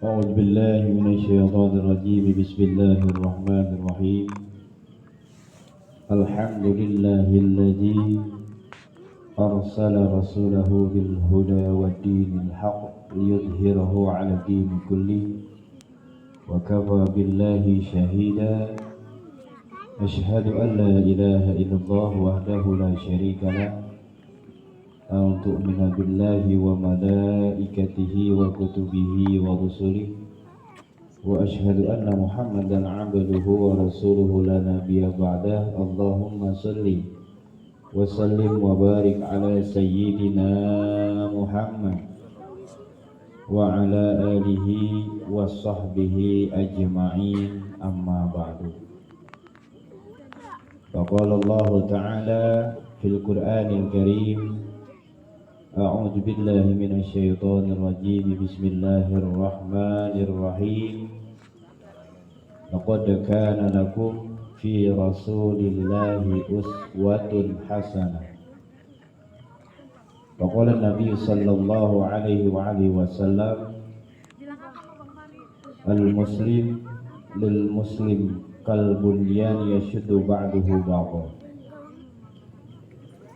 أعوذ بالله من الشيطان الرجيم بسم الله الرحمن الرحيم الحمد لله الذي أرسل رسوله بالهدى والدين الحق ليظهره على الدين كله وكفى بالله شهيدا أشهد أن لا إله إلا الله وحده لا شريك له أن تؤمن بالله وملائكته وكتبه ورسله وأشهد أن محمدا عبده ورسوله لا نبي بعده اللهم صل وسلم وبارك على سيدنا محمد وعلى آله وصحبه أجمعين أما بعد فقال الله تعالى في القرآن الكريم أعوذ بالله من الشيطان الرجيم بسم الله الرحمن الرحيم لقد كان لكم في رسول الله أسوة حسنة وقال النبي صلى الله عليه وآله وسلم المسلم للمسلم كالبنيان يشد بعضه بعضا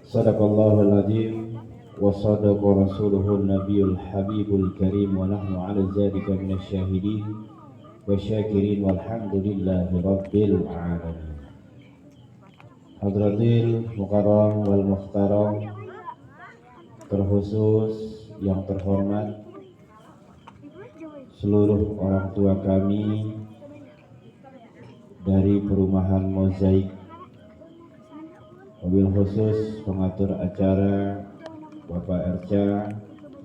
صدق الله العظيم وصدق رسوله النبي الحبيب الكريم ونحن على ذلك من الشاهدين والشاكرين والحمد لله رب العالمين. Hadratil Mukarram wal Muhtaram, terkhusus yang terhormat seluruh orang tua kami dari perumahan Mozaik, mobil khusus pengatur acara Bapak Erca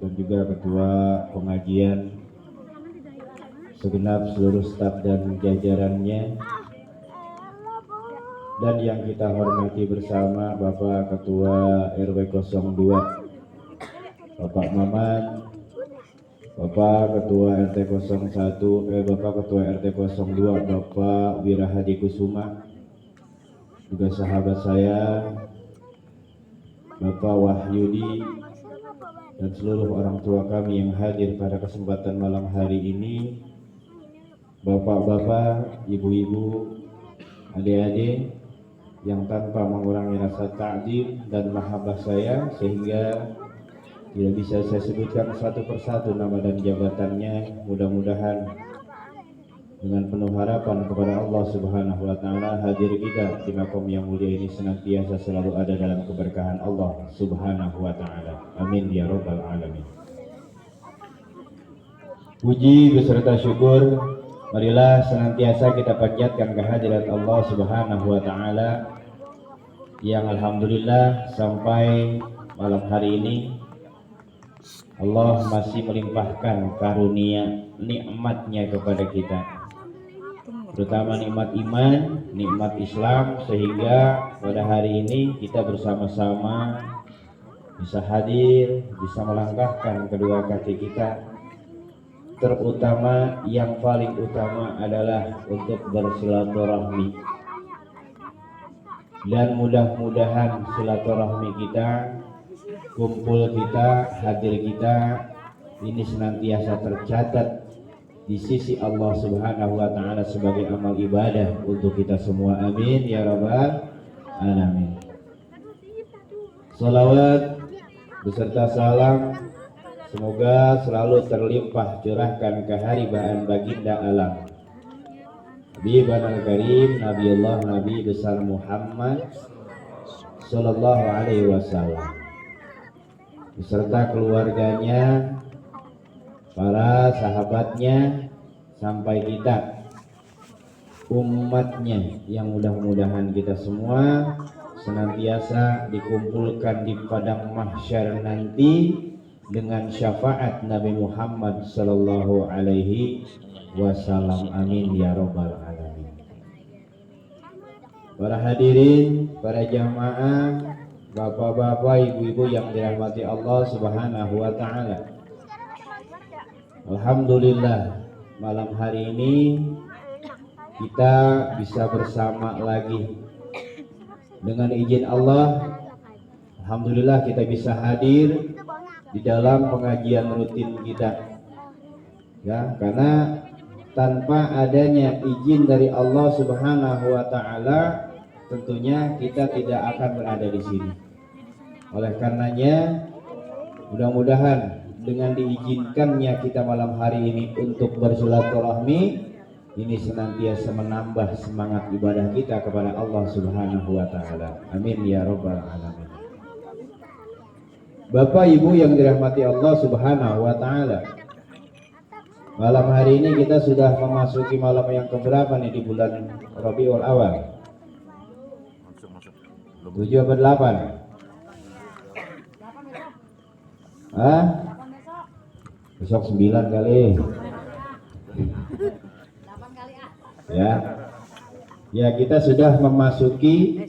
dan juga ketua pengajian, segenap seluruh staf dan jajarannya, dan yang kita hormati bersama Bapak Ketua RW 02 Bapak Maman, Bapak Ketua RT 01, Bapak Ketua RT 02 Bapak Wirahadi Kusuma, juga sahabat saya Bapak Wahyudi dan seluruh orang tua kami yang hadir pada kesempatan malam hari ini, bapak-bapak, ibu-ibu, adik-adik yang tanpa mengurangi rasa takdim dan mahabbah saya, sehingga tidak bisa saya sebutkan satu persatu nama dan jabatannya. Mudah-mudahan dengan penuh harapan kepada Allah Subhanahu wa taala, hadir kita di makom yang mulia ini senantiasa selalu ada dalam keberkahan Allah Subhanahu wa taala. Amin ya rabbal alamin. Puji beserta syukur marilah senantiasa kita panjatkan kehadirat Allah Subhanahu wa taala yang alhamdulillah sampai malam hari ini Allah masih melimpahkan karunia nikmatnya kepada kita, terutama nikmat iman, nikmat Islam, sehingga pada hari ini kita bersama-sama bisa hadir, bisa melangkahkan kedua kaki kita, terutama yang paling utama adalah untuk bersilaturahmi. Dan mudah-mudahan silaturahmi kita, kumpul kita, hadir kita ini senantiasa tercatat di sisi Allah Subhanahu wa taala sebagai amal ibadah untuk kita semua. Amin ya rabbal alamin. Salawat beserta salam semoga selalu terlimpah curahkan keharibaan baginda alam Habibana al-Karim Nabiullah Nabi besar Muhammad sallallahu alaihi wasallam beserta keluarganya, para sahabatnya, sampai kita umatnya, yang mudah-mudahan kita semua senantiasa dikumpulkan di padang mahsyar nanti dengan syafaat Nabi Muhammad sallallahu alaihi wasallam. Amin ya rabbal alamin. Para hadirin, para jamaah, bapak-bapak, ibu-ibu yang dirahmati Allah Subhanahu wa taala. Alhamdulillah malam hari ini kita bisa bersama lagi dengan izin Allah. Alhamdulillah kita bisa hadir di dalam pengajian rutin kita Ya, karena tanpa adanya izin dari Allah Subhanahu wa taala tentunya kita tidak akan berada di sini. Oleh karenanya mudah-mudahan dengan diizinkannya kita malam hari ini untuk bersilaturahmi ini senantiasa menambah semangat ibadah kita kepada Allah Subhanahu wa taala. Amin ya rabbal alamin. Bapak Ibu yang dirahmati Allah Subhanahu wa taala. Malam hari ini kita sudah memasuki malam yang keberapa nih di bulan Rabiul Awal? 7 atau 8? Hah? Besok 9 kali. Ya. Ya, kita sudah memasuki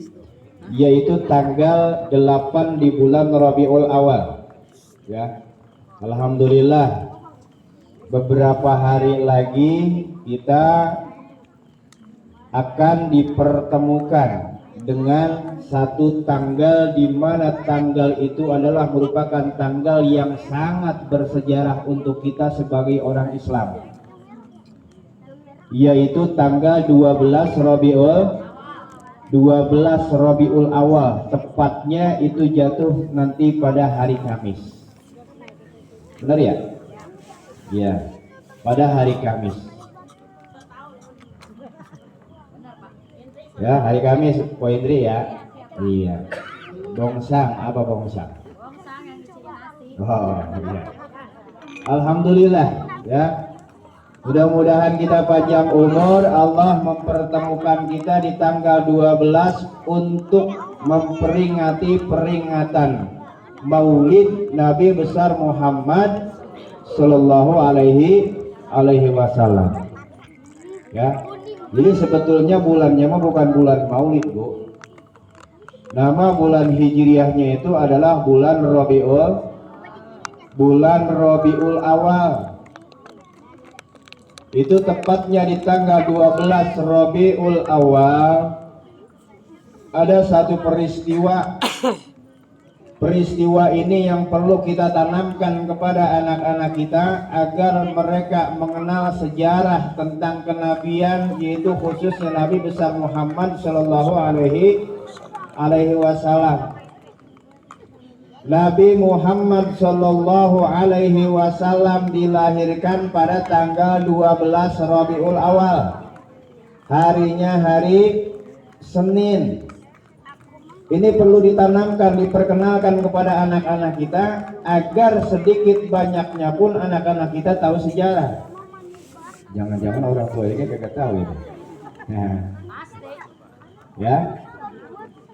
yaitu tanggal 8 di bulan Rabiul Awal. Ya. Alhamdulillah beberapa hari lagi kita akan dipertemukan dengan satu tanggal di mana tanggal itu adalah merupakan tanggal yang sangat bersejarah untuk kita sebagai orang Islam, yaitu tanggal 12 Rabiul Awal, tepatnya itu jatuh nanti pada hari Kamis. Benar ya? Ya, pada hari Kamis. Ya, hari Kamis, Pak Indri ya. Iya. Bongsang, apa bongsang? Bongsang yang dicuci nasi. Oh, iya. Alhamdulillah, ya. Mudah-mudahan kita panjang umur, Allah mempertemukan kita di tanggal 12 untuk memperingati peringatan Maulid Nabi besar Muhammad Sallallahu alaihi wasallam. Ya. Jadi sebetulnya bulannya mah bukan bulan Maulid, Bu. Nama bulan Hijriahnya itu adalah bulan Rabiul Awal. Itu tepatnya di tanggal 12 Rabiul Awal ada satu peristiwa. Peristiwa ini yang perlu kita tanamkan kepada anak-anak kita agar mereka mengenal sejarah tentang kenabian, yaitu khususnya Nabi besar Muhammad Sallallahu alaihi wasallam. Nabi Muhammad Sallallahu alaihi wasallam dilahirkan pada tanggal 12 Rabiul Awal. Harinya hari Senin. Ini perlu ditanamkan, diperkenalkan kepada anak-anak kita agar sedikit banyaknya pun anak-anak kita tahu sejarah. Jangan-jangan orang tua ini kagak tahu ini. Nah, ya.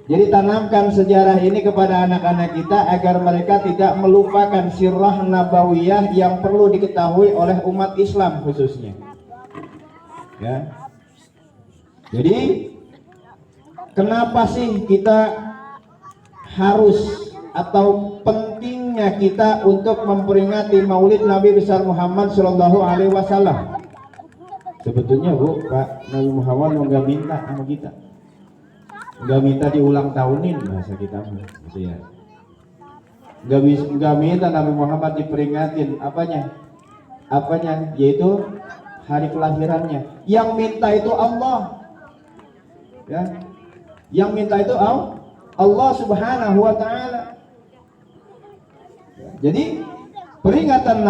Jadi tanamkan sejarah ini kepada anak-anak kita agar mereka tidak melupakan sirah nabawiyah yang perlu diketahui oleh umat Islam khususnya. Ya. Jadi kenapa sih kita harus atau pentingnya kita untuk memperingati Maulid Nabi besar Muhammad Sallallahu alaihi wasallam? Sebetulnya Bu, Pak Nabi Muhammad nggak minta sama kita, nggak minta diulang tahunin bahasa kita, gitu ya. Nggak minta Nabi Muhammad diperingatin apanya, yaitu hari kelahirannya. Yang minta itu Allah. Ya, yang minta itu Allah Subhanahu wa taala. Jadi peringatan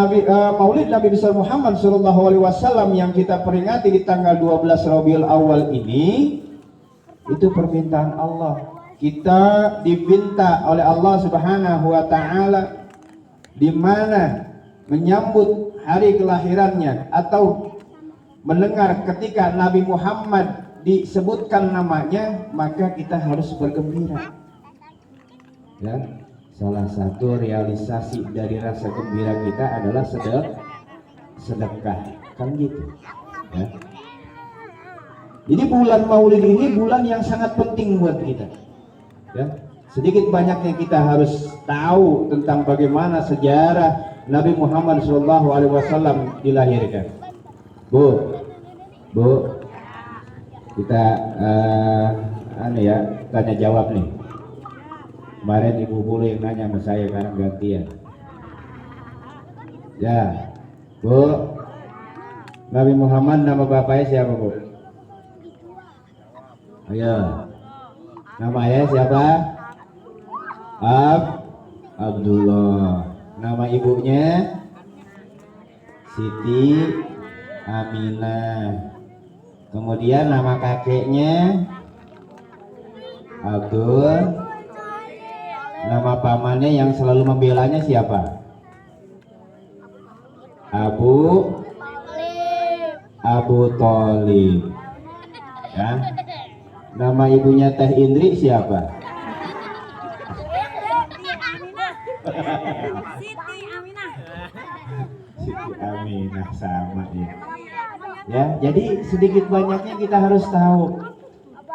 Maulid Nabi besar Muhammad sallallahu alaihi wasallam yang kita peringati di tanggal 12 Rabiul Awal ini itu permintaan Allah. Kita diminta oleh Allah Subhanahu wa taala di mana menyambut hari kelahirannya atau mendengar ketika Nabi Muhammad disebutkan namanya, maka kita harus bergembira. Ya, salah satu realisasi dari rasa gembira kita adalah sedekah, kan gitu. Ya. Jadi bulan Maulid ini bulan yang sangat penting buat kita. Ya, sedikit banyaknya kita harus tahu tentang bagaimana sejarah Nabi Muhammad SAW dilahirkan. Bu, kita tanya jawab nih. Kemarin Ibu Bulu yang nanya sama saya, sekarang gantian. Ya, Bu, Nabi Muhammad nama bapaknya siapa, Bu? Ayo. Nama ayah siapa? Abdullah. Nama ibunya Siti Aminah. Kemudian nama kakeknya Abdul. Nama pamannya yang selalu membelanya siapa? Abu Thalib. Ya. Nama ibunya Teh Indri siapa? Siti Aminah sama ya. Ya, jadi sedikit banyaknya kita harus tahu.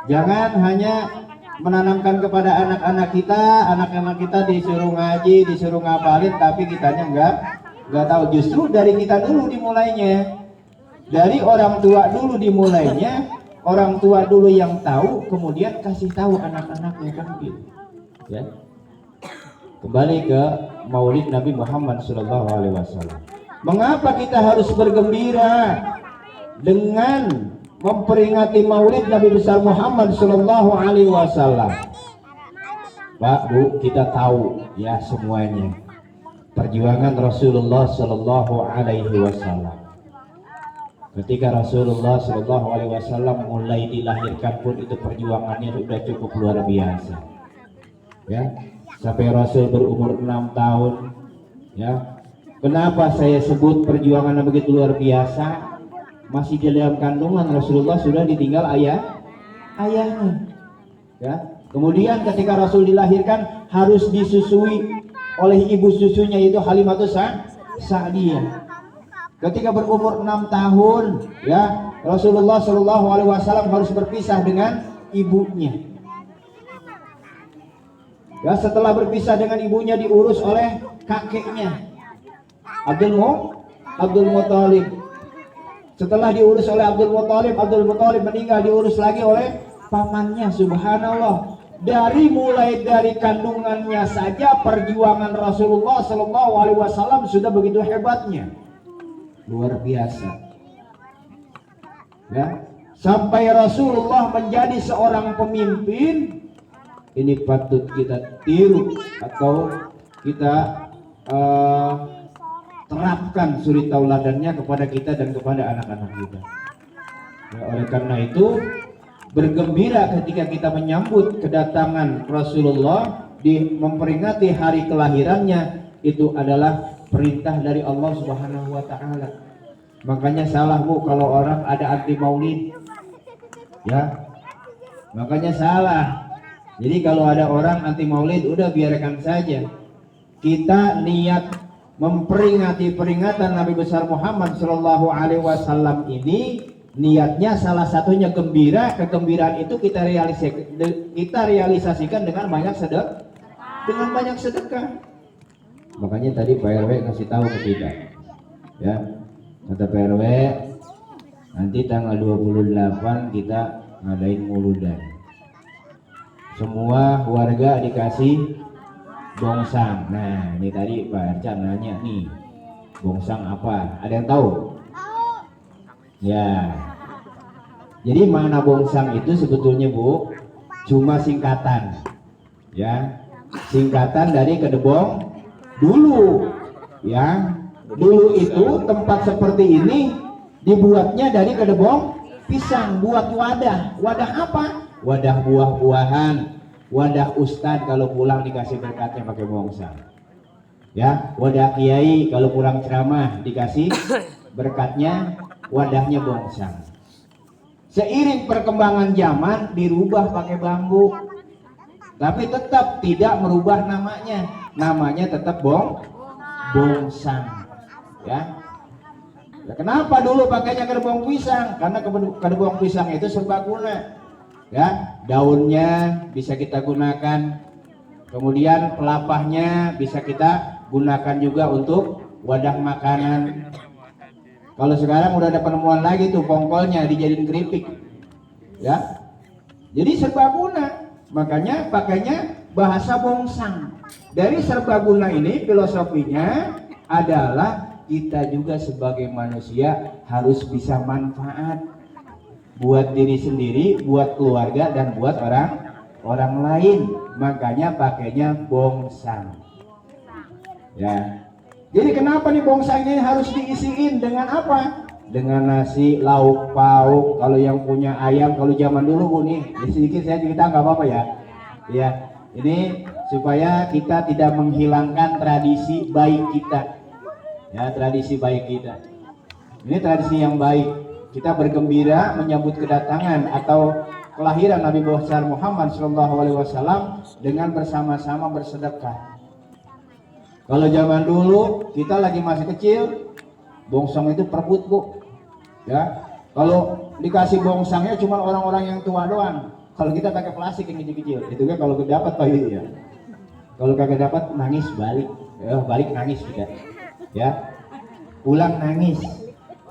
Jangan hanya menanamkan kepada anak-anak kita disuruh ngaji, disuruh ngapalin, tapi kitanya enggak tahu. Justru dari kita dulu dimulainya. Dari orang tua dulu dimulainya. Orang tua dulu yang tahu, kemudian kasih tahu anak-anaknya kan gitu. Ya. Kembali ke Maulid Nabi Muhammad SAW. Mengapa kita harus bergembira dengan memperingati Maulid Nabi besar Muhammad SAW? Pak, Bu, kita tahu ya semuanya perjuangan Rasulullah SAW. Ketika Rasulullah SAW mulai dilahirkan pun itu perjuangannya sudah cukup luar biasa. Ya, sampai Rasul berumur 6 tahun. Ya, kenapa saya sebut perjuangannya begitu luar biasa? Masih di dalam kandungan Rasulullah sudah ditinggal ayahnya. Ya, kemudian ketika Rasul dilahirkan harus disusui oleh ibu susunya itu Halimatus Sa'diyah. Ketika berumur 6 tahun, ya Rasulullah SAW harus berpisah dengan ibunya. Ya, setelah berpisah dengan ibunya diurus oleh kakeknya Abdul Muthalib. Setelah diurus oleh Abdul Muthalib meninggal, diurus lagi oleh pamannya. Subhanallah. Mulai dari kandungannya saja perjuangan Rasulullah SAW sudah begitu hebatnya. Luar biasa. Ya, sampai Rasulullah menjadi seorang pemimpin, ini patut kita tiru atau kita terapkan suri tauladannya kepada kita dan kepada anak-anak kita. Ya, oleh karena itu bergembira ketika kita menyambut kedatangan Rasulullah memperingati hari kelahirannya, itu adalah perintah dari Allah Subhanahu wa Ta'ala. Makanya salah, Bu, kalau orang ada anti maulid, ya, makanya salah. Jadi kalau ada orang anti maulid, udah biarkan saja. Kita niat memperingati peringatan Nabi besar Muhammad Shallallahu Alaihi Wasallam ini, niatnya salah satunya gembira. Kegembiraan itu kita realisasikan dengan banyak sedekah. Makanya tadi Pak RW kasih tahu ke kita, ya, kata Pak RW nanti tanggal 28 kita ngadain muludan. Semua warga dikasih bongsang. Nah, ini tadi Pak Arca nanya nih, bongsang apa? Ada yang tahu? Ya. Jadi makna bongsang itu sebetulnya, Bu, cuma singkatan. Ya. Singkatan dari kedebong dulu, ya. Dulu itu tempat seperti ini dibuatnya dari kedebong pisang, buat wadah. Wadah apa? Wadah buah-buahan, wadah ustadz kalau pulang dikasih berkatnya pakai bongsang. Ya, wadah kiai kalau pulang ceramah dikasih berkatnya, wadahnya bongsang. Seiring perkembangan zaman dirubah pakai bambu, tapi tetap tidak merubah namanya tetap bongsang, ya. Kenapa dulu pakainya kedebong pisang? Karena kedebong pisang itu serbaguna, ya. Daunnya bisa kita gunakan, kemudian pelapahnya bisa kita gunakan juga untuk wadah makanan. Kalau sekarang udah ada penemuan lagi tuh pongkolnya dijadiin keripik, ya. Jadi serbaguna. Makanya pakainya bahasa bongsang. Dari serbaguna ini filosofinya adalah kita juga sebagai manusia harus bisa manfaat buat diri sendiri, buat keluarga, dan buat orang lain. Makanya pakainya bongsang. Ya. Jadi kenapa nih bongsang ini harus diisiin dengan apa? Dengan nasi, lauk pauk. Kalau yang punya ayam, kalau zaman dulu Bu nih, sedikit saya cerita nggak apa-apa ya. Ya, ini supaya kita tidak menghilangkan tradisi baik kita. Ya, tradisi baik kita. Ini tradisi yang baik. Kita bergembira menyambut kedatangan atau kelahiran Nabi besar Muhammad SAW dengan bersama-sama bersedekah. Kalau zaman dulu kita lagi masih kecil, bongsang itu perebut Bu. Ya, kalau dikasih bongsangnya cuma orang-orang yang tua doang. Kalau kita pakai plastik yang kecil-kecil, itu kan kalau dapat Pak ya. Kalau kagak dapat nangis balik, ya, balik nangis juga. Ya, pulang nangis.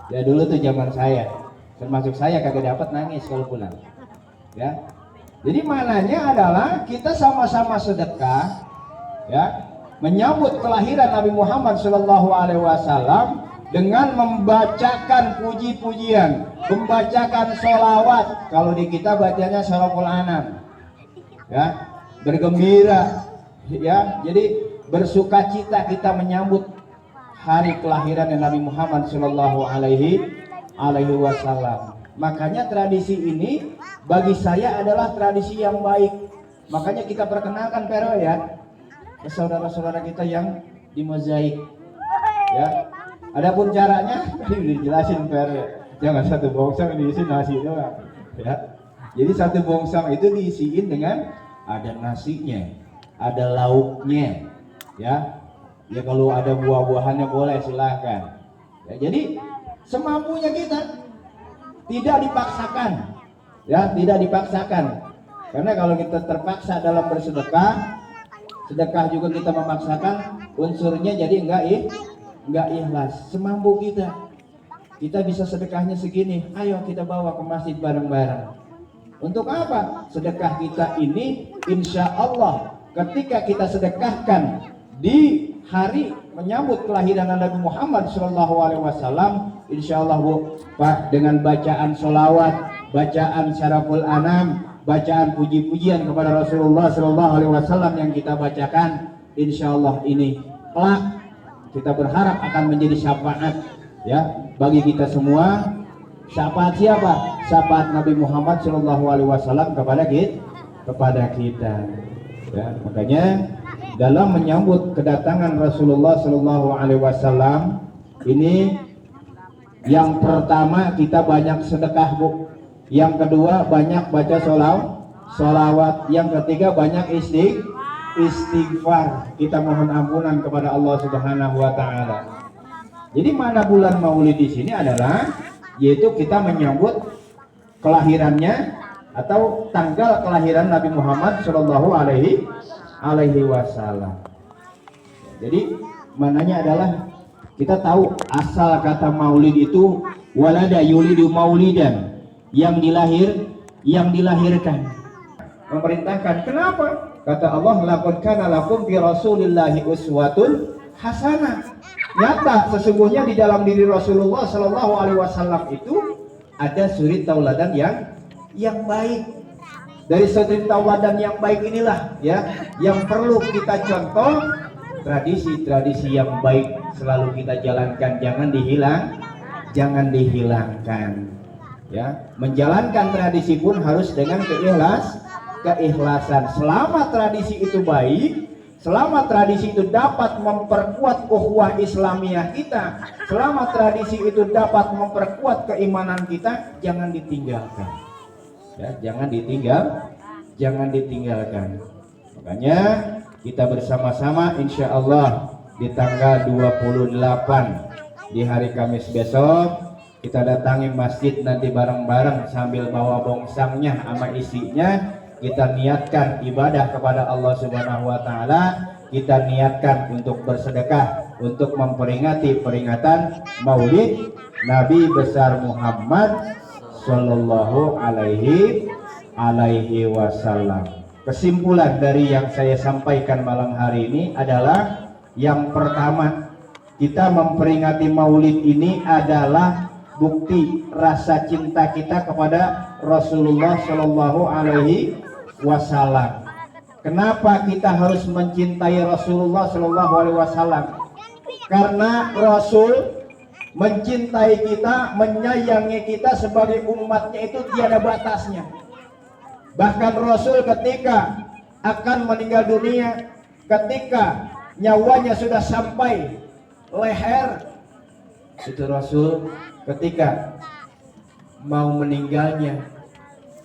Ya dulu tuh zaman saya, termasuk saya kagak dapat nangis kalau pulang. Ya, jadi mananya adalah kita sama-sama sedekah, ya, menyambut kelahiran Nabi Muhammad SAW dengan membacakan puji-pujian, membacakan sholawat. Kalau di kita bacanya sholawul anam, ya, bergembira, ya. Jadi bersuka cita kita menyambut hari kelahiran Nabi Muhammad SAW. Makanya tradisi ini bagi saya adalah tradisi yang baik. Makanya kita perkenalkan Pero ya ke saudara-saudara kita yang di mozaik. Ya. Adapun caranya tadi udah dijelasin Per, jangan satu bongsang diisi nasi doang. Ya. Jadi satu bongsang itu diisiin dengan ada nasinya, ada lauknya, ya. Ya kalau ada buah-buahannya boleh silahkan. Ya, jadi semampunya kita, tidak dipaksakan, ya, tidak dipaksakan. Karena kalau kita terpaksa dalam bersedekah, sedekah juga kita memaksakan, unsurnya jadi enggak ikhlas. Semampu kita bisa sedekahnya segini, ayo kita bawa ke masjid bareng-bareng. Untuk apa? Sedekah kita ini insya Allah ketika kita sedekahkan di hari menyambut kelahiran Nabi Muhammad SAW, insya Allah Bu Pak, dengan bacaan sholawat, bacaan syaraful anam, bacaan puji-pujian kepada Rasulullah SAW yang kita bacakan, insya Allah ini kelak kita berharap akan menjadi syafaat, ya, bagi kita semua. Syafaat siapa? Syafaat Nabi Muhammad SAW kepada kita. Ya, makanya dalam menyambut kedatangan Rasulullah SAW ini, yang pertama kita banyak sedekah Bu, yang kedua banyak baca sholawat, yang ketiga banyak istighfar, kita mohon ampunan kepada Allah Subhanahu wa taala. Jadi mana bulan Maulid di sini adalah yaitu kita menyambut kelahirannya atau tanggal kelahiran Nabi Muhammad Shallallahu alaihi wasallam. Jadi mananya adalah kita tahu asal kata Maulid itu walada yulidu maulidan, yang dilahirkan. Memerintahkan. Kenapa? Kata Allah, laqad kana lakum fi Rasulillahi uswatun hasanah. Nyata sesungguhnya di dalam diri Rasulullah Shallallahu alaihi wasallam itu ada suri tauladan yang baik. Dari suri tauladan yang baik inilah ya yang perlu kita contoh. Tradisi-tradisi yang baik selalu kita jalankan, jangan dihilangkan. Ya, menjalankan tradisi pun harus dengan keikhlasan. Selama tradisi itu baik, selama tradisi itu dapat memperkuat ukhuwah Islamiyah kita, selama tradisi itu dapat memperkuat keimanan kita, jangan ditinggalkan. Ya, jangan ditinggalkan. Makanya kita bersama-sama insya Allah di tanggal 28 di hari Kamis besok kita datangi masjid nanti bareng-bareng sambil bawa bongsangnya sama isinya. Kita niatkan ibadah kepada Allah Subhanahu wa taala, kita niatkan untuk bersedekah untuk memperingati peringatan Maulid Nabi besar Muhammad sallallahu alaihi wasallam. Kesimpulan dari yang saya sampaikan malam hari ini adalah yang pertama, Kita memperingati Maulid ini adalah bukti rasa cinta kita kepada Rasulullah Shallallahu Alaihi Wasallam. Kenapa kita harus mencintai Rasulullah Shallallahu Alaihi Wasallam? Karena Rasul mencintai kita, menyayangi kita sebagai umatnya itu tiada batasnya. Bahkan Rasul ketika akan meninggal dunia, ketika nyawanya sudah sampai leher, itu Rasul ketika mau meninggalnya,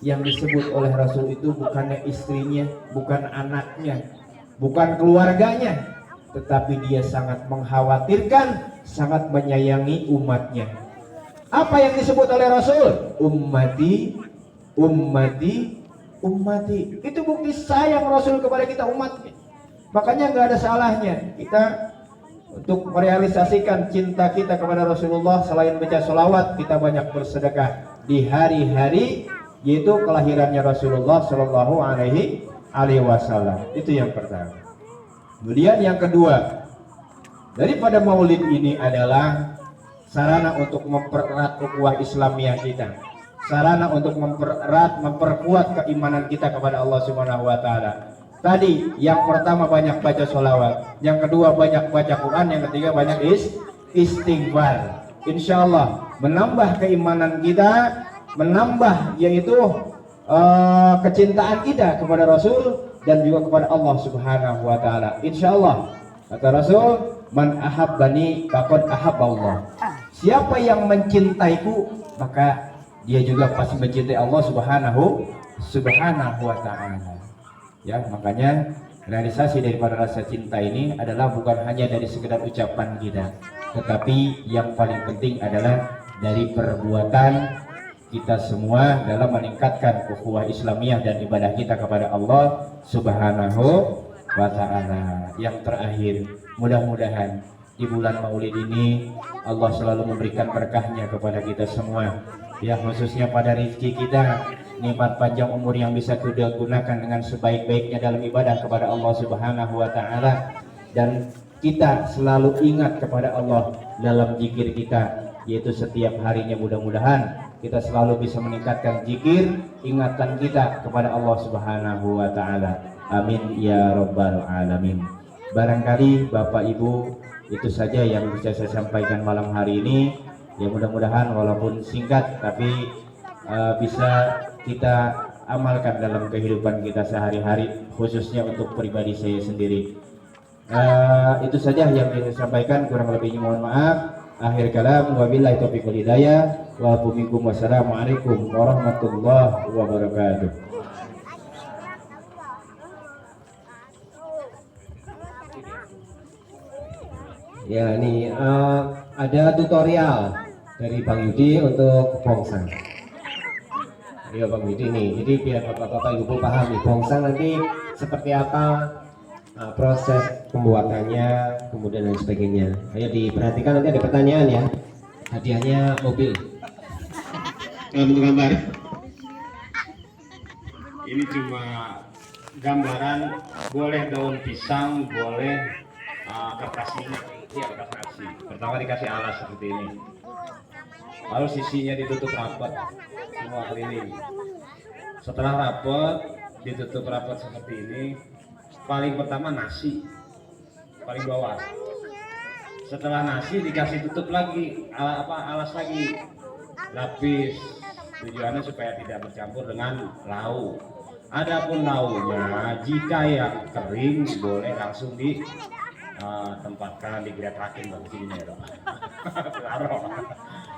yang disebut oleh Rasul itu bukannya istrinya, bukan anaknya, bukan keluarganya, tetapi dia sangat mengkhawatirkan, sangat menyayangi umatnya. Apa yang disebut oleh Rasul? Ummati, ummati, ummati. Itu bukti sayang Rasul kepada kita umatnya. Makanya nggak ada salahnya kita untuk merealisasikan cinta kita kepada Rasulullah. Selain baca sholawat, kita banyak bersedekah di hari-hari yaitu kelahirannya Rasulullah Shallallahu Alaihi Wasallam. Itu yang pertama. Kemudian yang kedua, daripada Maulid ini adalah sarana untuk mempererat ukhuwah Islamiyah kita, sarana untuk memperkuat keimanan kita kepada Allah Subhanahu Wa Taala. Tadi yang pertama banyak baca sholawat, yang kedua banyak baca Quran, yang ketiga banyak istighfar. Insya Allah menambah keimanan kita, menambah yaitu kecintaan kita kepada Rasul dan juga kepada Allah Subhanahu Wa Taala. Insya Allah kata Rasul, man ahabbani faqad ahabballah. Siapa yang mencintaiku maka dia juga pasti mencintai Allah Subhanahu Wa Taala. Ya, makanya realisasi daripada rasa cinta ini adalah bukan hanya dari sekedar ucapan kita, tetapi yang paling penting adalah dari perbuatan kita semua dalam meningkatkan ukhuwah Islamiyah dan ibadah kita kepada Allah Subhanahu wa Ta'ala. Yang terakhir, mudah-mudahan di bulan Maulid ini Allah selalu memberikan berkahnya kepada kita semua, ya, khususnya pada rezeki kita, nikmat panjang umur yang bisa kita gunakan dengan sebaik-baiknya dalam ibadah kepada Allah Subhanahu wa Ta'ala, dan kita selalu ingat kepada Allah dalam zikir kita, yaitu setiap harinya. Mudah-mudahan kita selalu bisa meningkatkan zikir ingatan kita kepada Allah Subhanahu wa Ta'ala. Amin ya rabbal alamin. Barangkali Bapak Ibu itu saja yang bisa saya sampaikan malam hari ini. Ya, mudah-mudahan walaupun singkat tapi bisa kita amalkan dalam kehidupan kita sehari-hari, khususnya untuk pribadi saya sendiri. Itu saja yang bisa saya sampaikan, kurang lebihnya mohon maaf. Akhir kalam, wabillahi taufiq wal hidayah, wa bikum, wassalamualaikum warahmatullahi wabarakatuh. Ya, ini ada tutorial dari Bang Yudi untuk bongsang. Iya Bang Yudi nih, jadi biar bapak-bapak ibu paham nih, bongsang nanti seperti apa, proses pembuatannya, kemudian dan sebagainya. Ayo diperhatikan, nanti ada pertanyaan ya. Hadiahnya mobil. Untuk gambar ini cuma gambaran, boleh daun pisang, boleh kertas ini, ya kertas. Pertama dikasih alas seperti ini, lalu sisinya ditutup rapat semua keliling. Setelah rapat, ditutup rapat seperti ini. Paling pertama nasi, paling bawah. Setelah nasi dikasih tutup lagi, alas lagi, lapis. Tujuannya supaya tidak bercampur dengan lauk. Adapun lauknya, jika yang kering boleh langsung ditempatkan, digeretakin begini ya.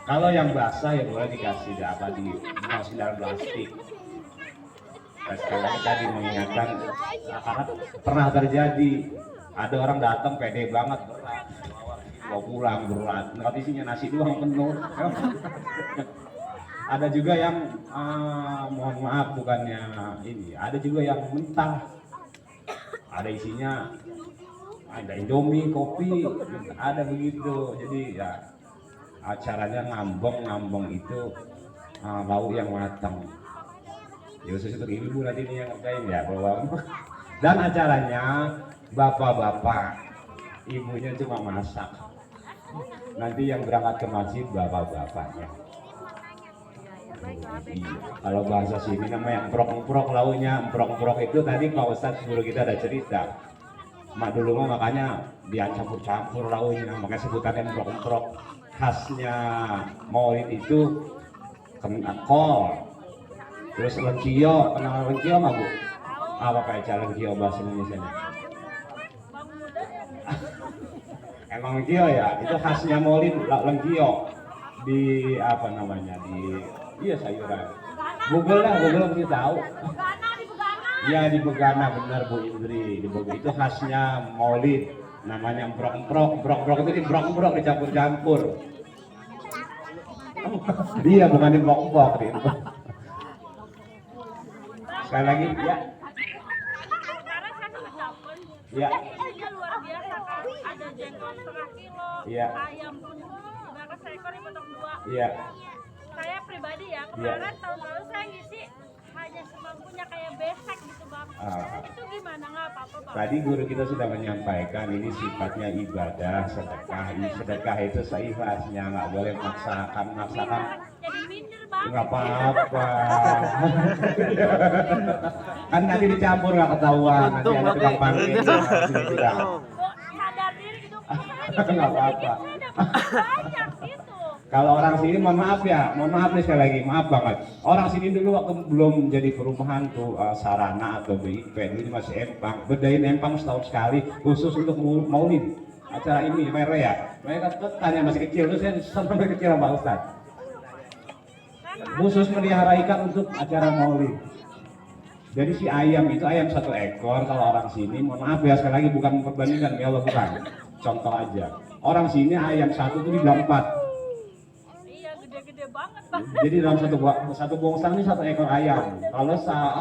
Kalau yang basah ya boleh dikasih dimasukin dalam plastik. Dan sekali lagi tadi mengingatkan, karena pernah terjadi ada orang datang pede banget, berat, bawa pulang berat, nggak isinya nasi doang penuh. Ada juga yang mohon maaf bukannya ini, ada juga yang mentah, ada isinya, ada Indomie, kopi, ada begitu. Jadi ya acaranya ngambong itu lauk yang matang. Ya khusus untuk ibu nanti ini yang ngerjain ya, bahwa dan acaranya bapak-bapak, ibunya cuma masak. Nanti yang berangkat ke masjid bapak-bapaknya. Iya. Kalau bahasa sini namanya emprok-emprok launya. Emprok-emprok itu tadi Pak Ustadz guru kita ada cerita. Mak dulu mah makanya dia campur-campur launya, makanya sebutannya emprok-emprok. Khasnya maulid itu kol, terus lengkio. Kenal lengkio nggak Bu? Apa kayak lengkio bahasa Indonesia? Emang lengkio ya, itu khasnya maulid lengkio di apa namanya di iya sayuran. Google mesti tahu. Iya di Begana benar Bu Indri. Di Begana itu khasnya maulid, namanya emprok-emprok itu diemprok-emprok dicampur-campur. Dia bukan diemprok-emprok. Sekali lagi ya. Ya. Isinya luar biasa kan, ada jengkol setengah kilo, Iya. ayam pun berapa seekor dipotong dua. Iya. Saya pribadi ya, kemarin tahun lalu saya ngisi hanya semampunya kayak besek gitu Bang. Itu gimana, nggak apa-apa Bang? Tadi guru kita sudah menyampaikan ini sifatnya ibadah, sedekah. Sedekah itu seikhlasnya, nggak boleh maksakan. Jadi minder Bang. Nggak apa-apa. Kan nanti dicampur nggak ketahuan. Nanti ada tukang parkir. Sadar diri gitu, Nggak apa-apa. banyak gitu. Kalau orang sini mohon maaf nih sekali lagi, maaf banget. Orang sini dulu waktu belum jadi perumahan tuh Sarana atau BIP, ini masih Empang. Bedain Empang setahun sekali, khusus untuk maulid. Acara ini, mereka ya. Mereka tanya masih kecil, terus saya sampai kecil sama Ustaz. Khusus melihara ikan untuk acara maulid. Jadi si ayam itu ayam 1 ekor, kalau orang sini, mohon maaf ya sekali lagi bukan memperbandingkan, ya Allah bukan. Contoh aja, orang sini ayam 1 itu dibilang 4. Gede-gede banget Bang. Jadi dalam satu bongsang ini 1 ekor ayam. Kalau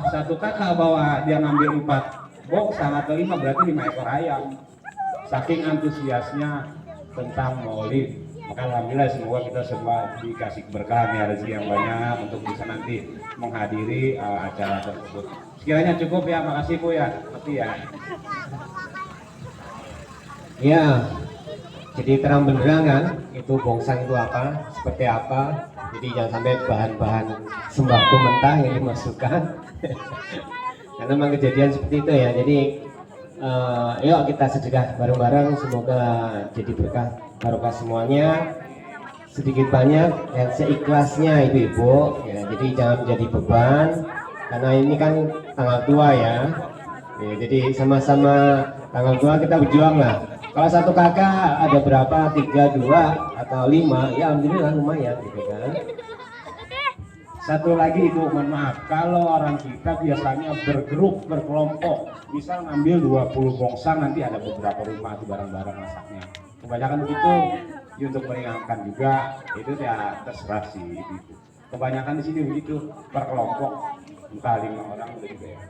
satu kakak bawa dia ngambil 4 bongsang atau 5 berarti 5 ekor ayam. Saking antusiasnya tentang maulid. Maka alhamdulillah semoga kita semua dikasih keberkahan ya, rezeki yang banyak untuk bisa nanti menghadiri acara tersebut. Sekiranya cukup ya, makasih Bu ya. Makasih ya. Ya, jadi terang benderang kan, itu bongsang itu apa, seperti apa. Jadi jangan sampai bahan-bahan sembako mentah yang dimasukkan. Karena memang kejadian seperti itu ya. Jadi yuk kita sedekah bareng-bareng, semoga jadi berkah barokah semuanya. Sedikit banyak yang seikhlasnya ibu-ibu ya, jadi jangan menjadi beban karena ini kan tanggal tua ya. Jadi sama-sama tanggal tua kita berjuang lah. Kalau satu kakak ada berapa, 3, 2 atau 5, ya alhamdulillah lumayan gitu kan. Satu lagi Ibu, mohon maaf, kalau orang kita biasanya bergrup, berkelompok, misal ngambil 20 bongsang, nanti ada beberapa rumah tuh barang-barang masaknya. Kebanyakan begitu, ya untuk meringankan juga, itu ya terserah sih itu. Kebanyakan di sini begitu, berkelompok, entah 5 orang gitu ya.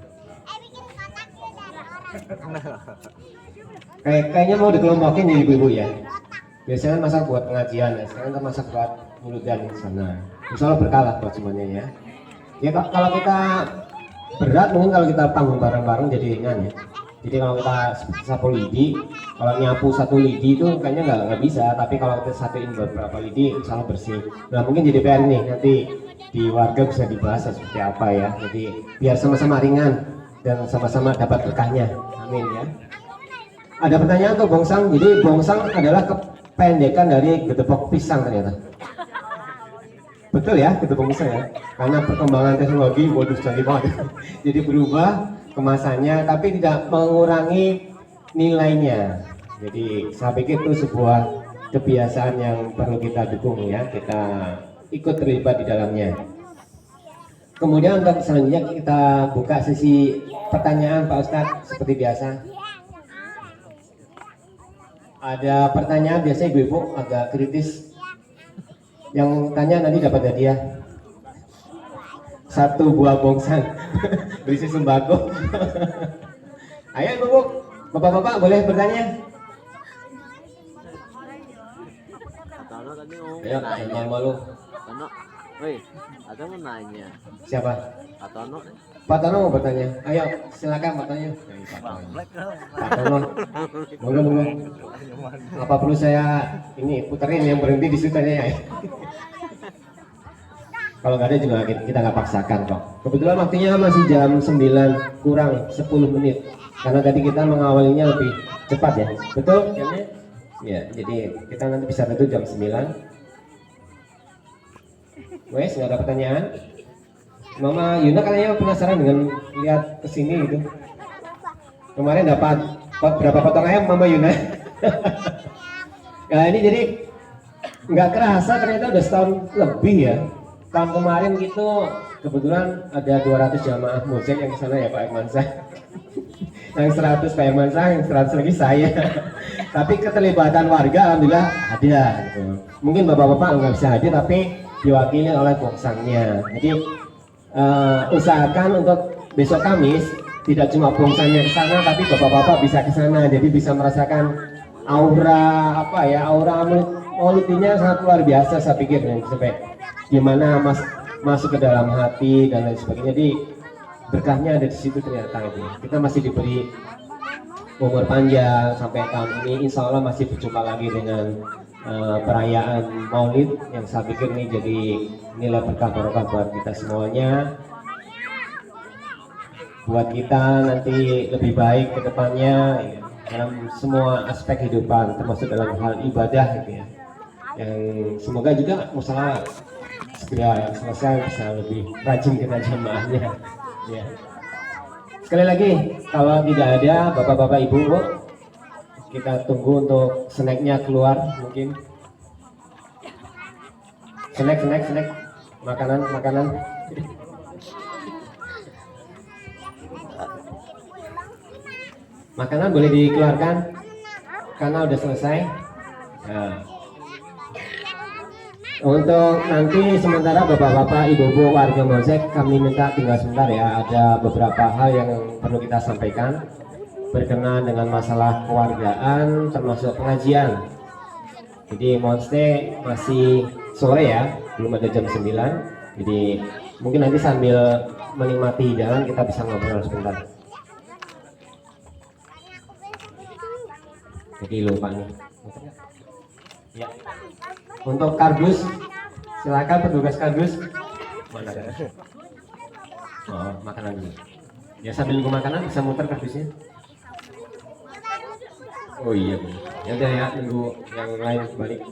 Kayaknya mau dikelompokin ya ibu-ibu ya. Biasanya masak buat pengajian ya, sekarang kita masak buat muludan di sana. Insya Allah berkala buat semuanya ya. Ya kalau kita berat mungkin kalau kita panggung bareng-bareng jadi ringan ya. Jadi kalau kita sapu lidi, kalau nyapu 1 lidi itu kayaknya nggak bisa. Tapi kalau kita satuin beberapa lidi, insya Allah bersih. Nah mungkin jadi PR nih nanti di warga bisa dibahas seperti apa ya. Jadi biar sama-sama ringan dan sama-sama dapat berkahnya. Amin ya. Ada pertanyaan tuh bongsang. Jadi bongsang adalah kependekan dari gedebok pisang ternyata. Betul ya, gedebok pisang ya. Karena perkembangan teknologi waduh canggih banget. Jadi berubah kemasannya tapi tidak mengurangi nilainya. Jadi saya pikir itu sebuah kebiasaan yang perlu kita dukung ya. Kita ikut terlibat di dalamnya. Kemudian untuk selanjutnya kita buka sesi pertanyaan Pak Ustadz seperti biasa. Ada pertanyaan biasanya ibu-ibu agak kritis. Yang tanya nanti dapat hadiah 1 buah bongsang berisi sembako. Ayo ibu-ibu, bapak-bapak boleh bertanya? Ayo, jangan malu. Woi, ada mau nanya. Siapa? Atau no? Pak Tono mau bertanya. Ayo, silakan bertanya. Pak Tono. Monggo. Apa perlu saya ini puterin yang berhenti di situ ya? Kalau nggak ada juga kita nggak paksakan kok. Kebetulan waktunya masih jam 9 kurang 10 menit. Karena tadi kita mengawalinya lebih cepat ya. Betul? Ya, jadi kita nanti bisa tutup jam 9. Wes, nggak ada pertanyaan? Mama Yuna kayaknya penasaran dengan lihat kesini gitu. Kemarin dapat berapa potong ayam Mama Yuna? Nah ini jadi nggak kerasa ternyata udah setahun lebih ya. Tahun kemarin gitu kebetulan ada 200 jamaah musik yang kesana ya Pak Irmansyah. Yang 100 Pak Irmansyah, yang 100 lagi saya. Tapi keterlibatan warga alhamdulillah ada gitu. Mungkin bapak-bapak nggak bisa hadir tapi diwakili oleh bongsangnya. Jadi usahakan untuk besok Kamis tidak cuma bongsangnya ke sana tapi bapak-bapak bisa ke sana. Jadi bisa merasakan aura aura maulidnya sangat luar biasa saya pikir sampai gimana masuk ke dalam hati dan lain sebagainya. Jadi berkahnya ada di situ ternyata itu. Kita masih diberi umur panjang sampai tahun ini, insya Allah masih berjumpa lagi dengan perayaan Maulid yang saya pikir ini jadi nilai berkah barokah buat kita semuanya, buat kita nanti lebih baik ke depannya dalam semua aspek kehidupan termasuk dalam hal ibadah gitu ya. Yang semoga juga masalah segera selesai bisa lebih rajin kita jamaahnya ya. Sekali lagi kalau tidak ada bapak-bapak ibu kita tunggu untuk snacknya keluar mungkin. Snack makanan makanan boleh dikeluarkan karena udah selesai. Nah, untuk nanti sementara bapak-bapak ibu-ibu warga Mosek kami minta tinggal sebentar ya, ada beberapa hal yang perlu kita sampaikan berkenaan dengan masalah kewargaan termasuk pengajian. Jadi mohon stay masih sore ya, belum ada jam 9. Jadi mungkin nanti sambil menikmati jalan kita bisa ngobrol sebentar. Jadi lupa nih. Ya. Untuk kardus, silakan petugas kardus. Mana? Oh, makanan dulu. Ya sambil nunggu makanan bisa muter kardusnya. Oh iya, ya udah ya, nunggu yang lain balik.